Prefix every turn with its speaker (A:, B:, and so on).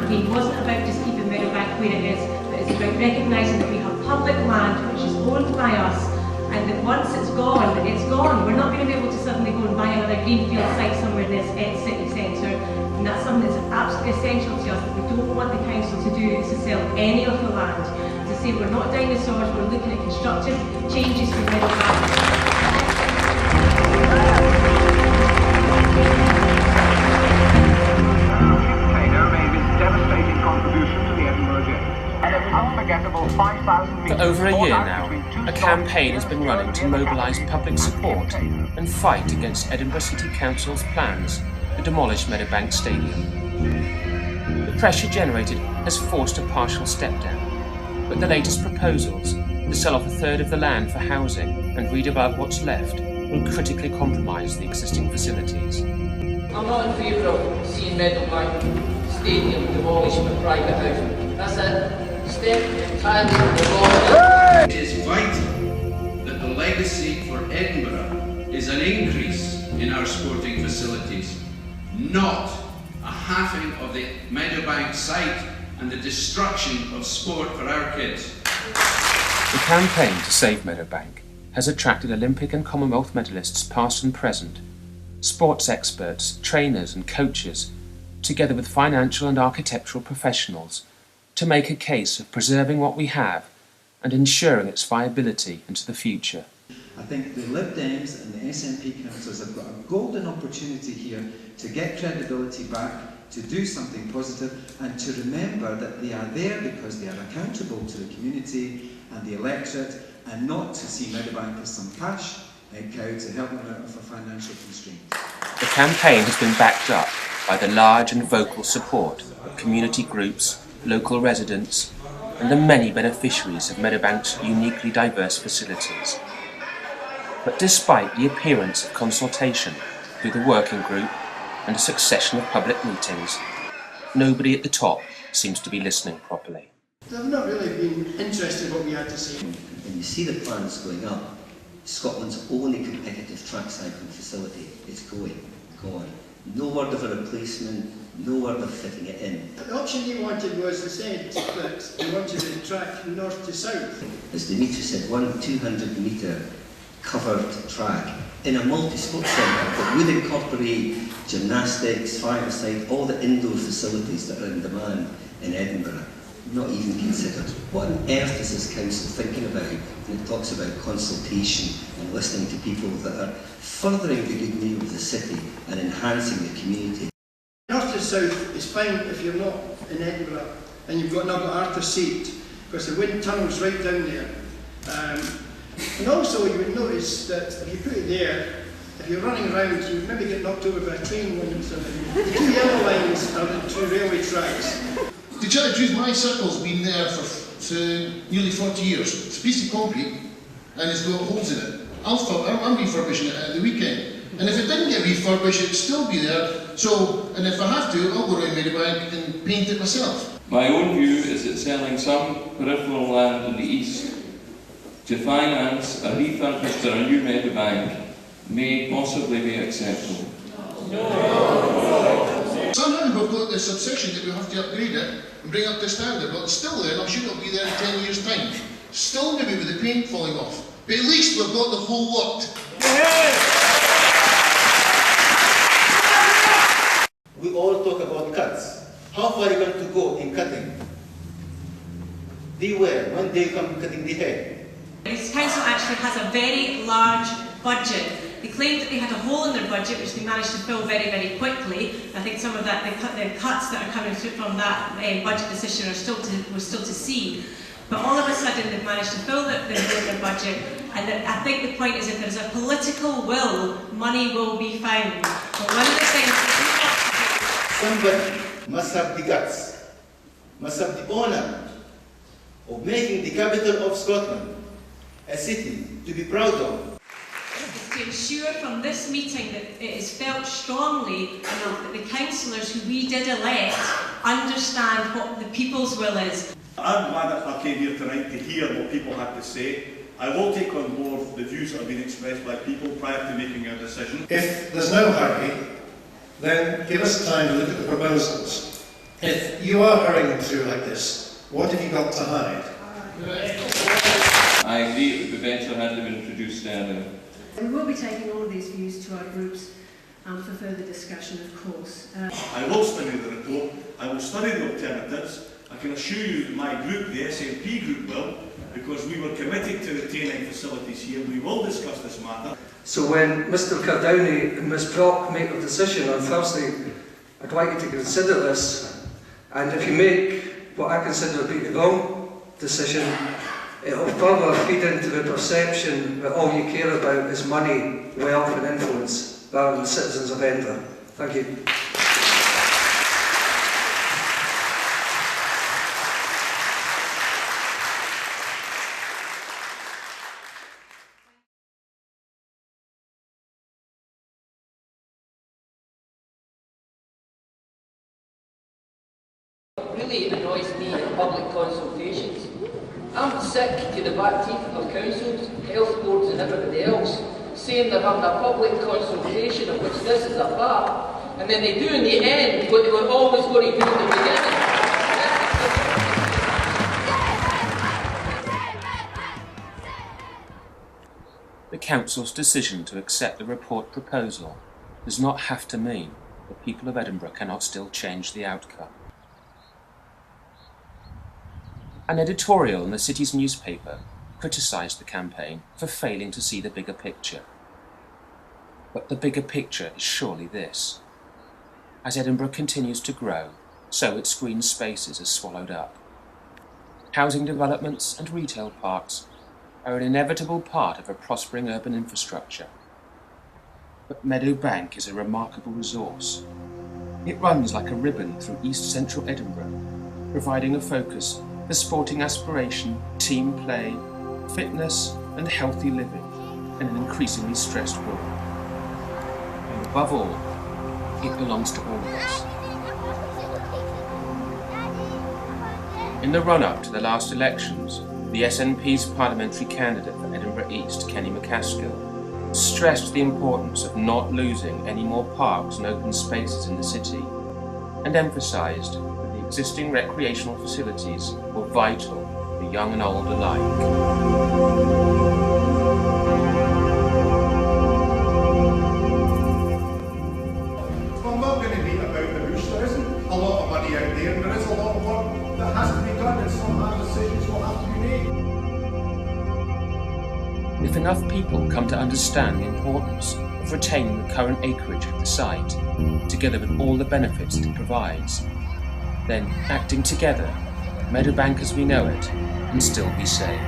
A: campaign wasn't about just keeping Meadowbank where it is, but it's about recognising that we have public land which is owned by us, and that once it's gone, it's gone. We're not going to be able to suddenly go and buy another greenfield site somewhere in this city centre, and that's something that's absolutely essential to us that we don't want the council to do, is to sell any of the land. To say we're not dinosaurs, we're looking at constructive changes for Meadowbank.
B: For over a year now, a campaign has been running to mobilise public support and fight against Edinburgh City Council's plans to demolish Meadowbank Stadium. The pressure generated has forced a partial step down, but the latest proposals to sell off a third of the land for housing and redevelop what's left will critically compromise the existing facilities.
C: I'm not in favour of seeing Meadowbank Stadium demolished for private housing. That's a step entirely in the wrong.
D: It is vital that the legacy for Edinburgh is an increase in our sporting facilities, not a halving of the Meadowbank site and the destruction of sport for our kids.
B: The campaign to save Meadowbank has attracted Olympic and Commonwealth medalists past and present, sports experts, trainers and coaches, together with financial and architectural professionals, to make a case of preserving what we have and ensuring its viability into the future.
E: I think the Lib Dems and the SNP councillors have got a golden opportunity here to get credibility back, to do something positive, and to remember that they are there because they are accountable to the community and the electorate, and not to see Meadowbank as some cash cow to help them out of a financial constraint.
B: The campaign has been backed up by the large and vocal support of community groups, local residents, and the many beneficiaries of Meadowbank's uniquely diverse facilities. But despite the appearance of consultation through the working group and a succession of public meetings, nobody at the top seems to be listening properly.
F: They've not really been interested in what we had to say.
G: When you see the plans going up, Scotland's only competitive track cycling facility is gone. No word of a replacement, no word of fitting it in.
F: The option they wanted was instead that they wanted the track north to south.
G: As Dimitri said, one 200-metre covered track in a multi-sport centre that would incorporate gymnastics, five-a-side, all the indoor facilities that are in demand in Edinburgh. Not even considered. What on earth is this council thinking about when it talks about consultation and listening to people that are furthering the good name of the city and enhancing the community?
F: North to south is fine if you're not in Edinburgh and you've not got Arthur Seat, because the wind tunnel's right down there. And also you would notice that if you put it there, if you're running around, you would maybe get knocked over by a train when it's the two yellow lines are the two railway tracks.
H: To tell the truth, my circle's been there for nearly 40 years. It's a piece of concrete and it's got holes in it. I'm refurbishing it at the weekend. And if it didn't get refurbished, it'd still be there. So, and if I have to, I'll go around Meadowbank and paint it myself.
I: My own view is that selling some peripheral land in the east to finance a refurbished or a new Meadowbank may possibly be acceptable.
H: Somehow we've got this obsession that we have to upgrade it and bring up to standard, but it's still there and I'm sure it'll be there in 10 years' time. Still maybe with the paint falling off, but at least we've got the whole lot.
J: We all talk about cuts. How far are you going to go in cutting? Beware, one day you come cutting the head.
A: This council actually has a very large budget. They claimed that they had a hole in their budget, which they managed to fill very, very quickly. I think some of that, the cuts that are coming through from that budget decision we're still to see. But all of a sudden they've managed to fill the hole in their budget, and I think the point is if there's a political will, money will be found. But one of the things that
J: somebody must have the guts, must have the honour of making the capital of Scotland a city to be proud of.
A: To ensure from this meeting that it is felt strongly enough that the councillors who we did elect understand what the people's will is.
K: I'm glad that I came here tonight to hear what people had to say. I will take on board the views that have been expressed by people prior to making a decision.
L: If there's no hurry, then give us time to look at the proposals. If you are hurrying through like this, what have you got to hide?
I: I agree it would be better had them introduced earlier.
M: We will be taking all of these views to our groups for further discussion, of course.
K: I will study the report, I will study the alternatives. I can assure you that my group, the SNP group, will, because we were committed to retaining facilities here. We will discuss this matter.
N: So when Mr Cardowney and Ms Brock make their decision on Thursday, I'd like you to consider this, and if you make what I consider to be the wrong decision, it will further feed into the perception that all you care about is money, wealth and influence, rather than the citizens of Edinburgh. Thank you.
C: Really annoys me in public consultations. I'm sick to the back teeth of councils, health boards and everybody else saying they're having a public consultation of which this is a part, and then they do in the end what they were always going to do in the beginning.
B: The Council's decision to accept the report proposal does not have to mean the people of Edinburgh cannot still change the outcome. An editorial in the city's newspaper criticised the campaign for failing to see the bigger picture. But the bigger picture is surely this. As Edinburgh continues to grow, so its green spaces are swallowed up. Housing developments and retail parks are an inevitable part of a prospering urban infrastructure. But Meadowbank is a remarkable resource. It runs like a ribbon through east central Edinburgh, providing a focus for sporting aspiration, team play, fitness and healthy living in an increasingly stressed world. And above all, it belongs to all of us. In the run-up to the last elections, the SNP's parliamentary candidate for Edinburgh East, Kenny McCaskill, stressed the importance of not losing any more parks and open spaces in the city, and emphasised that the existing recreational facilities were vital for young and old alike.
O: I'm not going to beat about the bush. There isn't a lot of money out there, and there is a lot of work that has to be done, and some hard decisions will have to be made.
B: If enough people come to understand the importance of retaining the current acreage of the site, together with all the benefits it provides, then acting together, Meadowbank as we know it can still be saved.